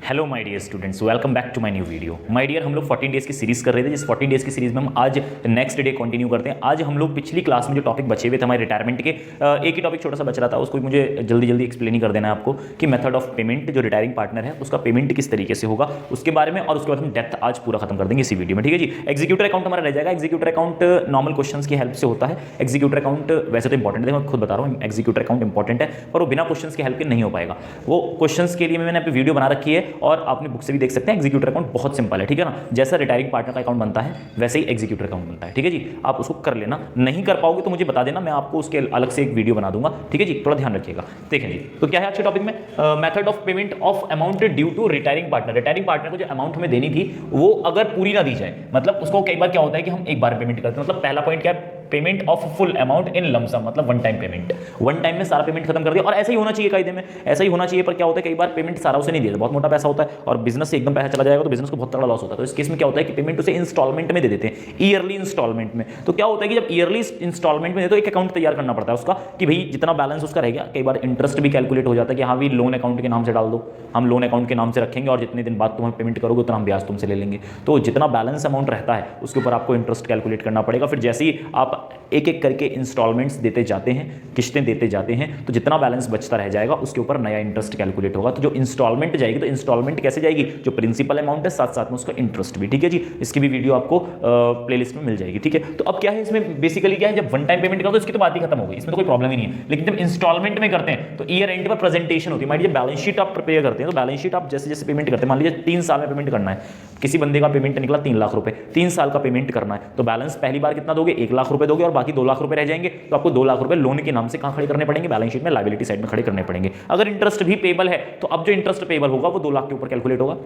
Hello my dear students, welcome back to my new video. My dear, हम लोग 14 days की series कर रहे थे। जिस 14 डेज़ की सीरीज़ में हम आज नेक्स्ट डे कंटिन्यू करते हैं। आज हम लोग पिछली क्लास में जो टॉपिक बचे हुए थे हमारे रिटायरमेंट के, एक ही टॉपिक छोटा सा बच रहा था, उसको मुझे जल्दी जल्दी एक्सप्लेन ही कर देना है आपको कि मेथड ऑफ पेमेंट, जो रिटायरिंग पार्टनर है उसका पेमेंट किस तरीके से होगा उसके बारे में, और उसके बाद हम डेथ आज पूरा खत्म कर देंगे इसी वीडियो में। ठीक है जी। एग्जीक्यूटर अकाउंट हमारा रह जाएगा। एग्जीक्यूटर अकाउंट नॉर्मल क्वेश्चन की हेल्प से होता है। एग्जीक्यूटर अकाउंट वैसे तो इंपॉर्टेंट है, मैं खुद बता रहा हूँ एग्जीक्यूटर अकाउंट इंपॉर्टेंट है, पर वो बिना क्वेश्चन के हेल्प के नहीं हो पाएगा। वो क्वेश्चन के लिए मैंने अपनी वीडियो बना रखी है और आपने बुक से भी देख सकते हैं। एग्जीक्यूटर अकाउंट बहुत सिंपल है, ठीक है ना। जैसा रिटायरिंग पार्टनर का अकाउंट बनता है वैसे ही एग्जीक्यूटर अकाउंट बनता है, ठीक है जी। आप उसको कर लेना, नहीं कर पाओगे तो मुझे बता देना, मैं आपको उसके अलग से एक वीडियो बना दूंगा, ठीक है जी। थोड़ा ध्यान रखिएगा। देखें जी, तो क्या है आज के टॉपिक में, method of payment of amount due to retiring partner. Retiring partner को जो अमाउंट हमें देनी थी वो अगर पूरी ना दी जाए, मतलब उसको कई बार क्या होता है कि हम एक बार पेमेंट करते हैं। मतलब पहला पॉइंट क्या है, payment of full amount in lump sum, मतलब one time payment, one time में सारा पेमेंट खत्म कर दिया। और ऐसा ही होना चाहिए कायदे में, ऐसा ही होना चाहिए। पर क्या होता है कई बार पेमेंट सारा उसे नहीं दिया, बहुत मोटा पैसा होता है और बिजनेस से एकदम पैसा चला जाएगा तो बिजनेस को बहुत तगड़ा लॉस होता है। तो इस केस में क्या होता है कि पेमेंट उसे इंस्टॉलमेंट में दे देते हैं, ईयरली इंस्टॉलमेंट में। तो क्या होता है कि जब ईयरली इंस्टॉलमेंट में दे तो एक अकाउंट तैयार करना पड़ता है उसका कि भाई जितना बैलेंस उसका रह गया। कई बार इंटरेस्ट भी कैलकुलेट हो जाता है कि हाँ भी लोन अकाउंट के नाम से डाल दो, हम लोन अकाउंट के नाम से रखेंगे और जितने दिन बाद तुम पेमेंट करोगे उतना हम ब्याज तुमसे ले लेंगे। तो जितना बैलेंस अमाउंट रहता है उसके ऊपर आपको इंटरेस्ट कैलकुलेट करना पड़ेगा। फिर जैसे ही आप एक एक करके इंस्टॉलमेंट्स देते जाते हैं, किस्तें देते जाते हैं, तो जितना बैलेंस बचता रह जाएगा उसके ऊपर नया इंटरेस्ट कैलकुलेट होगा। तो जो इंस्टॉलमेंट जाएगी, तो इंस्टॉलमेंट कैसे जाएगी, जो प्रिंसिपल अमाउंट है साथ साथ में उसका इंटरेस्ट भी, ठीक है जी। इसकी भी वीडियो आपको प्लेलिस्ट में मिल जाएगी, ठीक है। तो अब क्या है इसमें बेसिकली क्या है, जब वन टाइम पेमेंट करो तो इसकी तो बात ही खत्म हो गई, इसमें तो कोई प्रॉब्लम ही नहीं है। लेकिन जब इंस्टॉलमेंट में करते हैं तो ईयर एंड पर प्रेजेंटेशन होती है। मान लीजिए बैलेंस शीट आप प्रिपेयर करते हैं, तो बैलेंस शीट आप जैसे जैसे पेमेंट करते हैं, मान लीजिए 3 साल में पेमेंट करना है, किसी बंदे का पेमेंट निकला 3 लाख रुपए, 3 साल का पेमेंट करना है, तो बैलेंस पहली बार कितना दोगे, 1 लाख रुपए दोगे और बाकी 2 लाख रुपए रह जाएंगे। तो आपको 2 लाख रुपए लोन के नाम से कहां खड़े करने पड़ेंगे, बैलेंस शीट में लायबिलिटी साइड में खड़े करने पड़ेंगे। अगर इंटरेस्ट भी पेबल है तो अब जो इंटरेस्ट पेबल होगा वो 2 लाख के ऊपर कैलकुलेट होगा।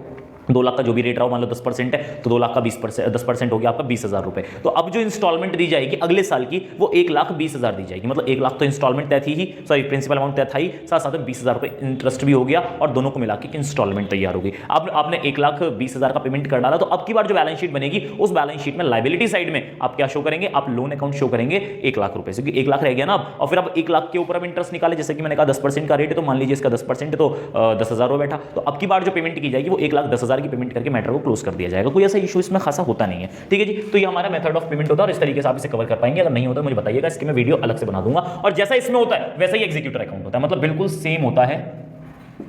2 लाख का जो भी रेट रहा हो, मान लो 10% है तो 2 लाख का 10% हो गया आपका 20,000 रुपए। तो अब जो इंस्टॉलमेंट दी जाएगी अगले साल की वो 1,20,000 दी जाएगी। मतलब 1 लाख तो इंस्टॉलमेंट तय थी ही, सॉरी प्रिंसिपल अमाउंट तय था ही, साथ साथ में 20,000 रुपए इंटरेस्ट भी हो गया और दोनों को मिला के इंस्टॉलमेंट तैयार हो गई। अब आपने 1,20,000 का पेमेंट कर डाला, तो अब की बार जो बैलेंस शीट बनेगी उस बैलेंस शीट में लायबिलिटी साइड में आप क्या शो करेंगे, आप लोन अकाउंट शो करेंगे 1 लाख रुपए से, क्योंकि 1 लाख रह गया ना अब। और फिर अब 1 लाख के ऊपर अब इंटरेस्ट निकाले, जैसे कि मैंने कहा 10% का रेट है, तो मान लीजिए इसका 10% तो 10,000 रुपए बैठा। तो अब की बार जो पेमेंट की जाएगी वो 1,10,000 की पेमेंट करके मैटर को क्लोज कर दिया जाएगा। कोई ऐसा इशू इसमें खासा होता नहीं है, ठीक है जी। तो ये हमारा मेथड ऑफ पेमेंट होता है और इस तरीके से आप इसे कवर कर पाएंगे। अगर नहीं होता मुझे बताइएगा, इसकी मैं वीडियो अलग से बना दूंगा। और जैसा इसमें होता है वैसा ही एग्जीक्यूटर अकाउंट होता है, मतलब बिल्कुल सेम होता है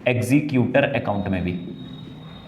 एग्जीक्यूटर अकाउंट में भी।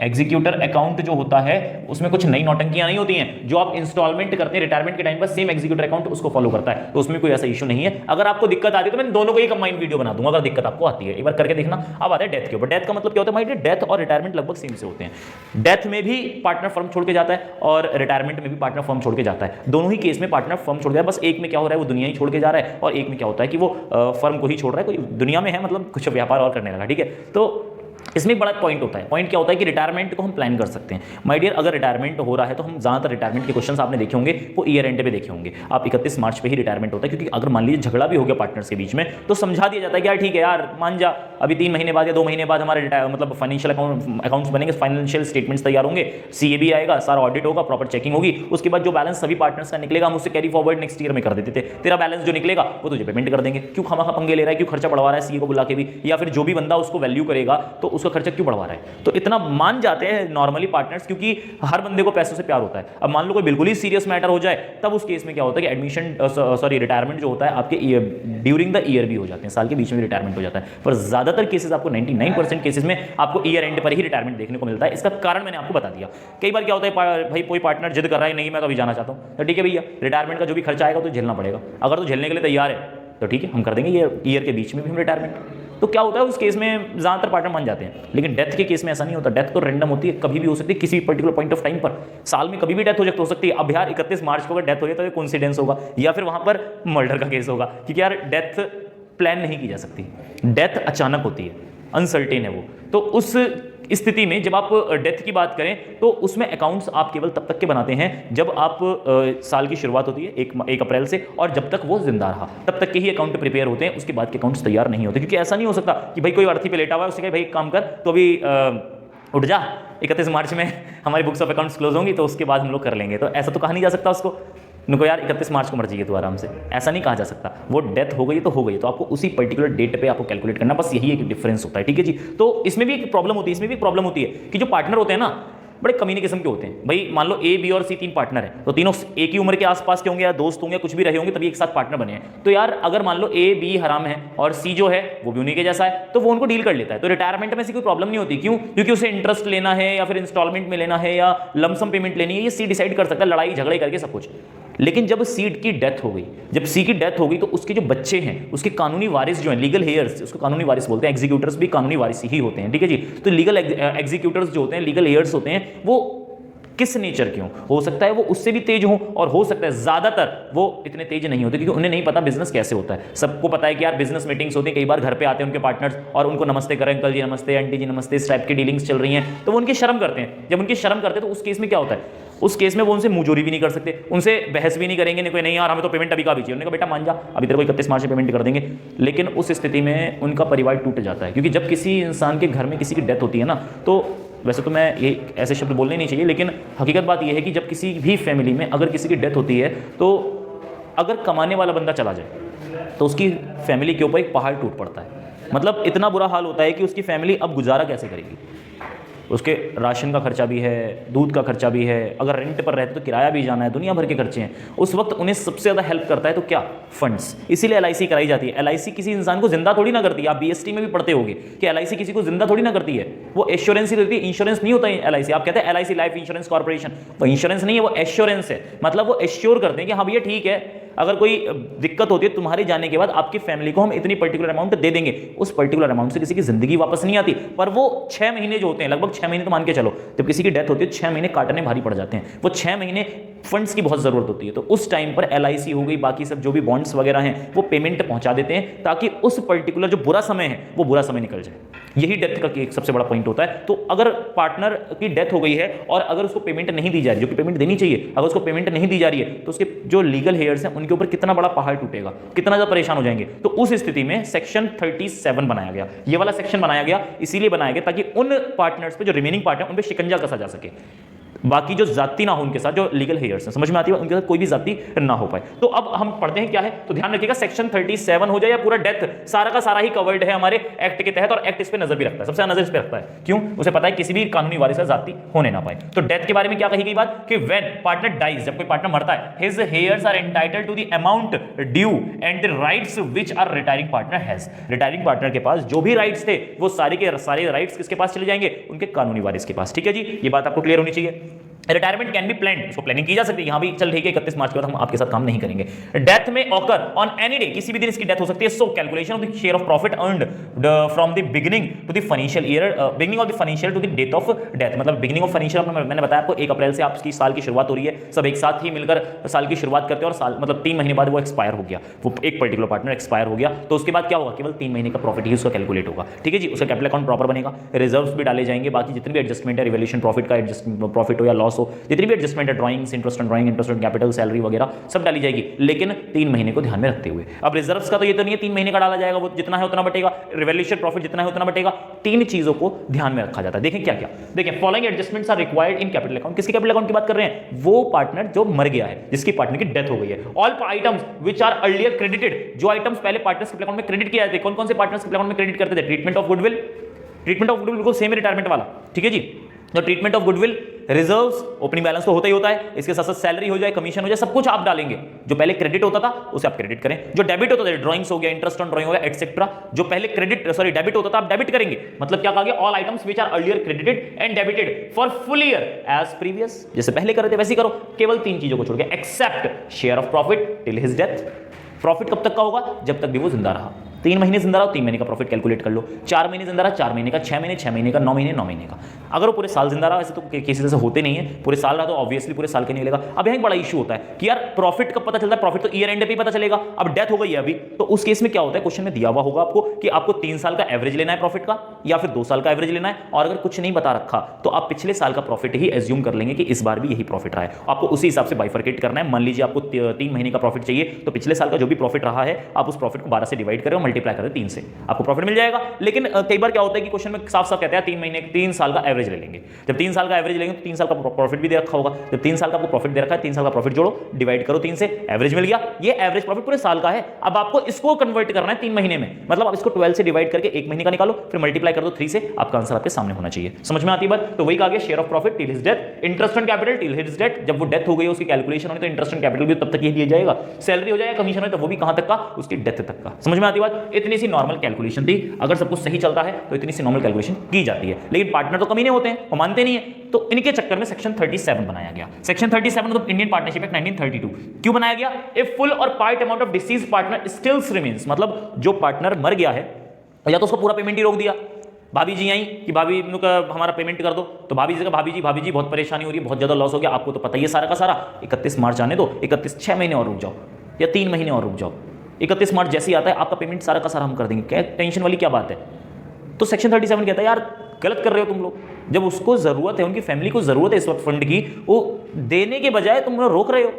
एग्जीक्यूटर अकाउंट जो होता है उसमें कुछ नई नौटंकियां नहीं होती हैं। जो आप इंस्टॉलमेंट करते हैं रिटायरमेंट के टाइम पर, सेम एग्जीक्यूटर अकाउंट उसको फॉलो करता है, तो उसमें कोई ऐसा इशू नहीं है। अगर आपको दिक्कत आती है तो मैं दोनों को ही कंबाइंड वीडियो बना दूंगा, अगर दिक्कत आपको आती है एक बार करके देखना। अब आता है डेथ के ऊपर। डेथ का मतलब क्या होता है, डेथ और रिटायरमेंट लगभग सेम से होते हैं। डेथ में भी पार्टनर फर्म छोड़ के जाता है और रिटायरमेंट में भी पार्टनर फर्म छोड़ के जाता है। दोनों ही केस में पार्टनर फर्म छोड़ गया, बस एक में क्या हो रहा है वो दुनिया ही छोड़ के जा रहा है और एक में क्या होता है कि वो फर्म को ही छोड़ रहा है, कोई दुनिया में है, मतलब कुछ व्यापार और करने लगा, ठीक है। तो इसमें एक बड़ा पॉइंट होता है। पॉइंट क्या होता है कि रिटायरमेंट को हम प्लान कर सकते हैं। माय डियर, अगर रिटायरमेंट हो रहा है तो हम ज़्यादातर रिटायरमेंट के क्वेश्चंस आपने देखे होंगे वो ईयर एंड पे देखे होंगे। आप 31 मार्च पे ही रिटायरमेंट होता है, क्योंकि अगर मान लीजिए झगड़ा भी हो गया पार्टनर्स के बीच में तो समझा दिया जाता है कि यार ठीक है यार मान जा, अभी 3 महीने बाद या 2 महीने बाद हमारे मतलब फाइनेंशियल अकाउंट्स बनेंगे, फाइनेंशियल स्टेटमेंट्स तैयार होंगे, CAB आएगा, सारा ऑडिट होगा, प्रॉपर चेकिंग होगी। उसके बाद जो बैलेंस सभी पार्टनर्स का निकलेगा हम उससे कैरी फॉरवर्ड नेक्स्ट ईयर में कर देते थे। तेरा बैलेंस जो निकलेगा वो तुझे पेमेंट कर देंगे। क्यों खामा पंगे ले रहा है, क्यों खर्चा बढ़वा रहा है CA को बुला के भी, या फिर जो भी बंदा उसको वैल्यू करेगा तो उसका खर्चा क्यों बढ़वा रहा है। तो इतना मान जाते हैं नॉर्मली पार्टनर्स, क्योंकि हर बंदे को पैसों से प्यार होता है। अब मान लो कोई बिल्कुल ही सीरियस मैटर हो जाए तब उस केस में क्या होता है कि एडमिशन रिटायरमेंट जो होता है आपके ड्यूरिंग द ईयर भी हो जाते हैं, साल के बीच में भी रिटायरमेंट हो जाता है। पर ज्यादातर केसेस आपको 99% केसेस में आपको ईयर एंड पर ही रिटायरमेंट देखने को मिलता है। इसका कारण मैंने आपको बता दिया। कई बार क्या होता है भाई कोई पार्टनर जिद कर रहा है, नहीं मैं तो अभी जाना चाहता हूं, तो ठीक है भैया रिटायरमेंट का जो भी खर्चा आएगा तो झेलना पड़ेगा। अगर तो झेलने के लिए तैयार है तो ठीक है हम कर देंगे ये ईयर के बीच में भी हम रिटायरमेंट। तो क्या होता है उस केस में ज़्यादातर पार्टनर मान जाते हैं। लेकिन डेथ के केस में ऐसा नहीं होता। डेथ तो रैंडम होती है, कभी भी हो सकती है, किसी पर्टिकुलर पॉइंट ऑफ टाइम पर, साल में कभी भी डेथ हो सकती है। अब यार 31 मार्च को अगर डेथ हो जाए तो ये कोइंसिडेंस होगा या फिर वहां पर मर्डर का केस होगा, क्योंकि यार डेथ प्लान नहीं की जा सकती, डेथ अचानक होती है, अनसर्टेन है वो। तो उस स्थिति में जब आप डेथ की बात करें तो उसमें अकाउंट्स आप केवल तब तक के बनाते हैं जब आप साल की शुरुआत होती है 1 अप्रैल से, और जब तक वो जिंदा रहा तब तक के ही अकाउंट प्रिपेयर होते हैं। उसके बाद के अकाउंट्स तैयार नहीं होते, क्योंकि ऐसा नहीं हो सकता कि भाई कोई अर्थी पे लेटा हुआ है, उससे कहे भाई काम कर तो अभी उठ जा, 31 मार्च में हमारी बुक्स ऑफ अकाउंट्स क्लोज होंगी तो उसके बाद हम लोग कर लेंगे। तो ऐसा तो कहा नहीं जा सकता उसको, उनको यार 31 मार्च को मर जाइए तो आराम से, ऐसा नहीं कहा जा सकता। वो डेथ हो गई तो हो गई, तो आपको उसी पर्टिकुलर डेट पे आपको कैलकुलेट करना, बस यही एक डिफरेंस होता है, ठीक है जी। तो इसमें भी एक प्रॉब्लम होती है, इसमें भी प्रॉब्लम होती है कि जो पार्टनर होते हैं ना बड़े कमीने किस्म के होते हैं। भाई मान लो ए, बी और सी 3 पार्टनर हैं, तो तीनों एक ही उम्र के आसपास के होंगे या दोस्त होंगे, कुछ भी रहे होंगे, तभी एक साथ पार्टनर बने हैं। तो यार अगर मान लो ए, बी हराम है और सी जो है वो भी उन्हीं के जैसा है, तो वो उनको डील कर लेता है। तो रिटायरमेंट में ऐसी कोई प्रॉब्लम नहीं होती। क्यों? क्योंकि उसे इंटरेस्ट लेना है या फिर इंस्टॉलमेंट में लेना है या लमसम पेमेंट लेनी है, ये सी डिसाइड कर सकता है, लड़ाई झगड़े करके सब कुछ। लेकिन जब सीड की डेथ हो गई, जब सी की डेथ हो गई, तो उसके जो बच्चे हैं, उसके कानूनी वारिस जो हैं, लीगल हेयर्स, उसको कानूनी वारिस बोलते हैं, एग्जीक्यूटर्स भी कानूनी वारिस ही होते हैं, ठीक है जी। तो लीगल एग्जीक्यूटर्स जो होते हैं, लीगल हेयर्स होते हैं, वो किस नेचर के हो सकता है वो उससे भी तेज हो, और हो सकता है ज्यादातर वो इतने तेज नहीं होते, क्योंकि उन्हें नहीं पता बिजनेस कैसे होता है। सबको पता है कि यार बिजनेस मीटिंग्स होती है, कई बार घर पे आते हैं उनके पार्टनर्स और उनको नमस्ते करें, अंकल जी नमस्ते, आंटी जी नमस्ते, इस टाइप की डीलिंग्स चल रही हैं, तो वो उनकी शर्म करते हैं। जब उनकी शर्म करते हैं तो उस केस में क्या होता है, उस केस में वो उनसे मुंहजोरी भी नहीं कर सकते, उनसे बहस भी नहीं करेंगे, नहीं यार हमें तो पेमेंट अभी का भी चाहिए। उन्होंने कहा बेटा मान जा, अभी तेरे को 31 मार्च में पेमेंट कर देंगे। लेकिन उस स्थिति में उनका परिवार टूट जाता है, क्योंकि जब किसी इंसान के घर में किसी की डेथ होती है ना, तो वैसे तो मैं ये ऐसे शब्द बोलने नहीं चाहिए, लेकिन हकीकत बात यह है कि जब किसी भी फैमिली में अगर किसी की डेथ होती है, तो अगर कमाने वाला बंदा चला जाए तो उसकी फैमिली के ऊपर एक पहाड़ टूट पड़ता है। मतलब इतना बुरा हाल होता है कि उसकी फैमिली अब गुजारा कैसे करेगी। उसके राशन का खर्चा भी है, दूध का खर्चा भी है, अगर रेंट पर रहते तो किराया भी जाना है, दुनिया भर के खर्चे हैं। उस वक्त उन्हें सबसे ज़्यादा हेल्प करता है तो क्या, फंड्स। इसीलिए एलआईसी कराई जाती है। एलआईसी किसी इंसान को जिंदा थोड़ी ना करती है, आप बीएसटी में भी पढ़ते होंगे कि एलआईसी किसी को जिंदा थोड़ी ना करती है, वो एश्योरेंस ही देती है। इंश्योरेंस नहीं होता है एलआईसी। आप कहते हैं एलआईसी लाइफ इंश्योरेंस कॉर्पोरेशन, वो इंश्योरेंस नहीं है, वो एश्योरेंस है। मतलब वो एश्योर करते हैं कि हाँ भैया ठीक है, अगर कोई दिक्कत होती है तुम्हारे जाने के बाद आपकी फैमिली को हम इतनी पर्टिकुलर अमाउंट दे देंगे। उस पर्टिकुलर अमाउंट से किसी की जिंदगी वापस नहीं आती, पर वो 6 महीने जो होते हैं, लगभग 6 महीने तो मान के चलो, जब किसी की डेथ होती है 6 महीने काटने भारी पड़ जाते हैं। वो 6 महीने फंड्स की बहुत जरूरत होती है, तो उस टाइम पर एलआईसी हो गई, बाकी सब जो भी बॉन्ड्स वगैरह हैं, वो पेमेंट पहुंचा देते हैं, ताकि उस पर्टिकुलर जो बुरा समय है वो बुरा समय निकल जाए। यही डेथ का एक सबसे बड़ा पॉइंट होता है। तो अगर पार्टनर की डेथ हो गई है और अगर उसको पेमेंट नहीं दी जा रही, जो कि पेमेंट देनी चाहिए, अगर उसको पेमेंट नहीं दी जा रही है, तो उसके जो लीगल हेयर्स हैं उनके ऊपर कितना बड़ा पहाड़ टूटेगा, कितना ज्यादा परेशान हो जाएंगे। तो उस स्थिति में सेक्शन 37 बनाया गया। ये वाला सेक्शन बनाया गया इसीलिए बनाया गया ताकि उन पार्टनर्स पे, जो रिमेनिंग पार्टनर, उन पे शिकंजा कसा जा सके, बाकी जो जाति ना हो उनके साथ, जो लीगल हेयर्स हैं, समझ में आती है, उनके साथ कोई भी जाति ना हो पाए। तो अब हम पढ़ते हैं क्या है, तो ध्यान रखिएगा सेक्शन 37 हो जाए या पूरा डेथ, सारा का सारा ही कवर्ड है हमारे एक्ट के तहत, और एक्ट इस पे नजर भी रखता है, सबसे ज्यादा नजर इस पे रखता है। क्यों? उसे पता है किसी भी कानूनी वारिस का जाति होने ना पाए। तो डेथ के बारे में क्या कही गई बात कि व्हेन पार्टनर डाइज, जब कोई पार्टनर मरता है, his heirs are entitled to the amount due and the rights which are retiring partner has. Retiring partner के पास जो भी राइट्स थे वो सारे के सारे राइट्स किसके पास चले जाएंगे, उनके कानूनी वारिस के पास। ठीक है जी, ये बात आपको क्लियर होनी चाहिए। रिटायरमेंट कैन बी प्लान्ड, इसको प्लानिंग की जा सकती है। यहां भी चल ठीक है 31 मार्च के बाद हम आपके साथ काम नहीं करेंगे। डेथ में ऑकर ऑन एनी डे, किसी भी दिन इसकी डेथ हो सकती है। So calculation of the share of profit earned from the beginning to the financial year, beginning of the financial to the date of death, मतलब बिगिनिंग ऑफ फाइनेंशियल, मैंने बताया आपको 1 अप्रैल से आपकी साल की शुरुआत हो रही है, सब एक साथ ही मिलकर साल की शुरुआत करते हैं, और साल मतलब 3 महीने बाद वो एक्सपायर हो गया, वो एक पर्टिकुलर पार्टनर एक्सपायर हो गया, तो उसके बाद क्या होगा, केवल 3 महीने का प्रॉफिट ही उसका कैलकुलेट होगा। ठीक है जी, उसका कैपिटल अकाउंट प्रॉपर बनेगा, रिजर्व्स भी डाले जाएंगे, बाकी जितने भी एडजस्टमेंट है, रिवैल्यूएशन प्रॉफिट का प्रॉफिट हो या लॉस हो, जितनी भी drawings, interest on drawing, interest on capital, salary वगैरह सब डाली जाएगी, लेकिन 3 महीने को ध्यान में रखते हुए। अब रिजर्व्स का तो ये तो नहीं है 3 महीने का डाला जाएगा, वो जितना है उतना बटेगा, रिवैल्यूएशन प्रॉफिट जितना है उतना बटेगा। 3 चीजों को ध्यान में रखा जाता है। देखें क्या क्या, देखें following adjustments are required in capital account. किसके कैपिटल अकाउंट की बात कर रहे हैं, वो पार्टनर जो मर गया है, जिसकी पार्टनर की डेथ हो गई है। All items which are earlier credited, जो आइटम्स पहले पार्टनर्स कैपिटल अकाउंट में क्रेडिट किए जाते हैं, कौन कौन से पार्टनर्स कैपिटल अकाउंट में क्रेडिट करते थे, treatment of goodwill, treatment of goodwill बिल्कुल सेम है रिटायरमेंट वाला। ठीक है जी, तो treatment of goodwill, reserves, opening balance तो होता ही होता है, इसके साथ साथ सैलरी हो जाए, कमीशन हो जाए, सब कुछ आप डालेंगे। जो पहले क्रेडिट होता था उसे आप क्रेडिट करें, जो डेबिट होता था, ड्राइंग्स हो गया, इंटरेस्ट ऑन ड्राइंग हो गया, एटसेट्रा, जो पहले डेबिट होता था आप डेबिट करेंगे। मतलब क्या कहा गया, all items which are earlier credited and debited for full year as previous, जैसे पहले करे थे वैसे ही करो, केवल 3 चीजों को छोड़ के, except share of profit till his death. Profit कब तक का होगा, जब तक भी वो जिंदा रहा। 3 महीने जिंदा रहा, 3 महीने का प्रॉफिट कैलकुलेट कर लो। 4 महीने जिंदा रहा, 4 महीने का, 6 महीने 6 महीने का, 9 महीने 9 महीने का। अगर वो पूरे साल जिंदा रहा, वैसे तो किसी तरह से होते नहीं है, पूरे साल रहा तो ऑब्वियसली पूरे साल का नहीं लेगा। अब यहाँ एक बड़ा इशू होता है कि यार प्रॉफिट कब पता चलता है, प्रॉफिट तो ईयर एंड पे ही पता चलेगा। अब डेथ हो गई है अभी, तो उस केस में क्या होता है, क्वेश्चन में दिया हुआ होगा आपको कि आपको 3 साल का एवरेज लेना है प्रॉफिट का, या फिर 2 साल का एवरेज लेना है, और अगर कुछ नहीं बता रखा तो आप पिछले साल का प्रॉफिट ही एज्यूम कर लेंगे कि इस बार भी यही प्रॉफिट रहा है। आपको उसी हिसाब से बाइफरकेट करना है। मान लीजिए आपको 3 महीने का प्रॉफिट चाहिए, तो पिछले साल का जो भी प्रॉफिट रहा है आप उस प्रॉफिट को 12 से डिवाइड करें और मल्टीप्लाई कर दे 3 से, आपको प्रॉफिट मिल जाएगा। लेकिन कई बार क्या होता है कि क्वेश्चन में साफ साफ कहते हैं 3 महीने 3 साल का एवरेज ले लेंगे। जब 3 साल का एवरेज लेंगे तो 3 साल का प्रॉफिट भी दे रखा होगा। जब 3 साल का आपको प्रॉफिट दे रखा है, 3 साल का प्रॉफिट जोड़ो, डिवाइड करो 3 से, एवरेज मिल गया। ये एवरेज प्रॉफिट पूरे साल का है। अब आपको इसको कन्वर्ट करना है 3 महीने में, मतलब आप इसको 12 से डिवाइड करके 1 महीने का निकालो, फिर मल्टीप्लाई कर दो 3 से, आपका आंसर आपके सामने होना चाहिए। समझ में आती है बात? तो वही कहा गया share of profit till his death, interest on capital till his death. जब वो डेथ हो गई उसकी कैलकुलेशन होनी तो इंटरेस्ट ऑन कैपिटल भी तब तक ही दिया जाएगा, सैलरी हो जाएगा, कमीशन हो तो वो भी कहां तक का, उसकी डेथ तक का। समझ में आती है बात? इतनी सी नॉर्मल कैलकुलेशन थी। अगर सब कुछ सही चलता है तो इतनी सी नॉर्मल कैलकुलेशन की जाती है, लेकिन पार्टनर तो कमीने होते हैं, वो मानते नहीं है, तो इनके चक्कर में सेक्शन 37 बनाया गया। सेक्शन 37 मतलब इंडियन पार्टनरशिप एक्ट 1932 क्यों बनाया गया? इफ फुल और part amount of deceased partner stills remains, मतलब जो पार्टनर मर गया है या तो उसको पूरा पेमेंट ही रोक दिया, भाभी जी आई कि भाभी हमारा पेमेंट कर दो, तो भाभी जी का भाभी जी बहुत परेशानी हो रही है, बहुत ज्यादा लॉस हो गया, आपको तो पता ही है सारा का सारा, 31 मार्च आने दो, 31 6 महीने और रुक जाओ या 3 महीने और रुक जाओ, 31 मार्च जैसे ही आता है आपका पेमेंट सारा का सारा हम कर देंगे, क्या टेंशन वाली क्या बात है? तो सेक्शन 37 कहता है यार गलत कर रहे हो तुम लोग, जब उसको जरूरत है, उनकी फैमिली को जरूरत है इस वक्त फंड की, वो देने के बजाय तुम लोग रोक रहे हो।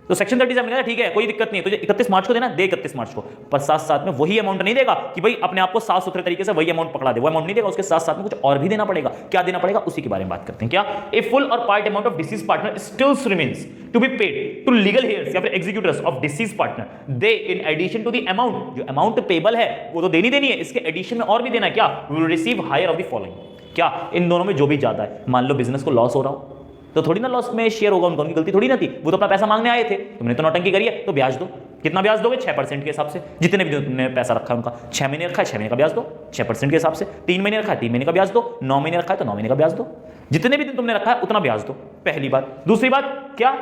तो सेक्शन 37 कहता है ठीक है कोई दिक्कत नहीं है, तुझे 31 मार्च को देना दे 31 मार्च को, पर साथ साथ में वही अमाउंट नहीं देगा कि भाई अपने आप को साफ सुथरे तरीके से वही अमाउंट पकड़ा दे, वो अमाउंट नहीं देगा, उसके साथ साथ में कुछ और भी देना पड़ेगा। क्या देना पड़ेगा उसी के बारे में बात करते हैं। क्या? ए फुल और part amount of deceased partner stills remains to be paid to legal heirs या फिर executors of deceased partner, they in addition to the amount, जो अमाउंट पेबल है वो तो देनी है, इसके एडिशन में और भी देना है। क्या? Will receive higher of the following. क्या? इन दोनों में जो भी ज्यादा है, मान लो बिजनेस को लॉस हो रहा हो तो थोड़ी ना लॉस में शेयर होगा उनका, उनकी गलती थोड़ी ना थी, वो तो अपना पैसा मांगने आए थे, तुमने तो नौटंकी करी है तो ब्याज दो। कितना ब्याज दोगे? 6% के हिसाब से, जितने भी तुमने पैसा रखा है उनका, 6 महीने रखा है 6 महीने का ब्याज दो 6% के हिसाब से, 3 महीने रखा है 3 महीने का ब्याज दो, 9 महीने रखा है तो 9 महीने का ब्याज दो, जितने भी दिन तुमने रखा है उतना ब्याज दो। पहली बात। दूसरी बात क्या?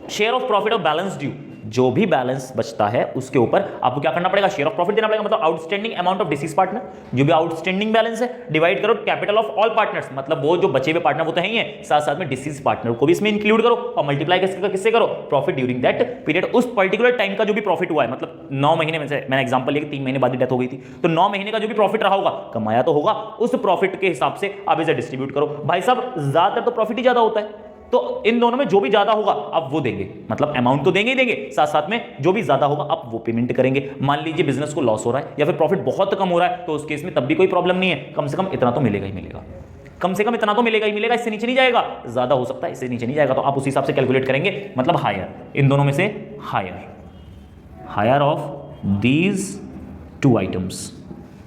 Share of profit of balance due, जो भी बैलेंस बचता है उसके ऊपर आपको क्या करना पड़ेगा? शेयर ऑफ प्रॉफिट देना पड़ेगा, मतलब outstanding amount of deceased partner, जो भी आउटस्टैंडिंग बैलेंस है डिवाइड करो कैपिटल ऑफ ऑल पार्टनर्स, मतलब वो जो बचे हुए पार्टनर वो तो है ही है, साथ साथ में डिसीज पार्टनर को भी इसमें इंक्लूड करो और मल्टीप्लाई किससे करो? प्रॉफिट ड्यूरिंग दैट पीरियड, उस पर्टिकुलर टाइम का जो भी प्रॉफिट हुआ है, मतलब 9 महीने में से मैंने एग्जांपल लिया कि 3 महीने बाद डेथ हो गई थी, तो 9 महीने का जो भी प्रॉफिट रहा होगा, कमाया तो होगा, उस प्रॉफिट के हिसाब से आप इसे डिस्ट्रीब्यूट करो। भाई साहब ज्यादातर तो प्रॉफिट ही ज्यादा होता है, तो इन दोनों में जो भी ज्यादा होगा आप वो देंगे, मतलब अमाउंट तो देंगे ही देंगे, साथ साथ में जो भी ज्यादा होगा आप वो पेमेंट करेंगे। मान लीजिए बिजनेस को लॉस हो रहा है या फिर प्रॉफिट बहुत कम हो रहा है, तो उस केस में तब भी कोई प्रॉब्लम नहीं है, कम से कम इतना तो मिलेगा ही मिलेगा, कम से कम इतना तो मिलेगा ही मिलेगा, इससे नीचे नहीं जाएगा, ज्यादा हो सकता है इससे नीचे नहीं जाएगा, तो आप उस हिसाब से कैलकुलेट करेंगे, मतलब हायर, इन दोनों में से हायर ऑफ दीज 2 आइटम्स।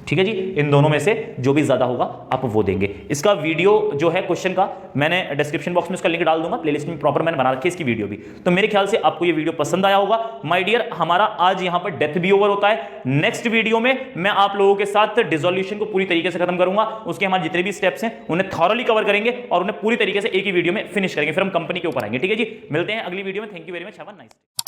ठीक है जी, इन दोनों में से जो भी ज्यादा होगा आप वो देंगे। इसका वीडियो जो है क्वेश्चन का मैंने डिस्क्रिप्शन बॉक्स में इसका लिंक डाल दूंगा, प्लेलिस्ट में प्रॉपर मैंने बना रखी है इसकी वीडियो भी। तो मेरे ख्याल से आपको ये वीडियो पसंद आया होगा। माय डियर, हमारा आज यहां पर डेथ भी ओवर होता है। नेक्स्ट वीडियो में मैं आप लोगों के साथ डिसोल्यूशन को पूरी तरीके से खत्म करूंगा, उसके हमारे जितने भी स्टेप्स हैं उन्हें थॉरली कवर करेंगे और उन्हें पूरी तरीके से एक ही वीडियो में फिनिश करेंगे, फिर हम कंपनी के ऊपर आएंगे। ठीक है जी, मिलते हैं अगली वीडियो में। Thank you very much, have a nice day.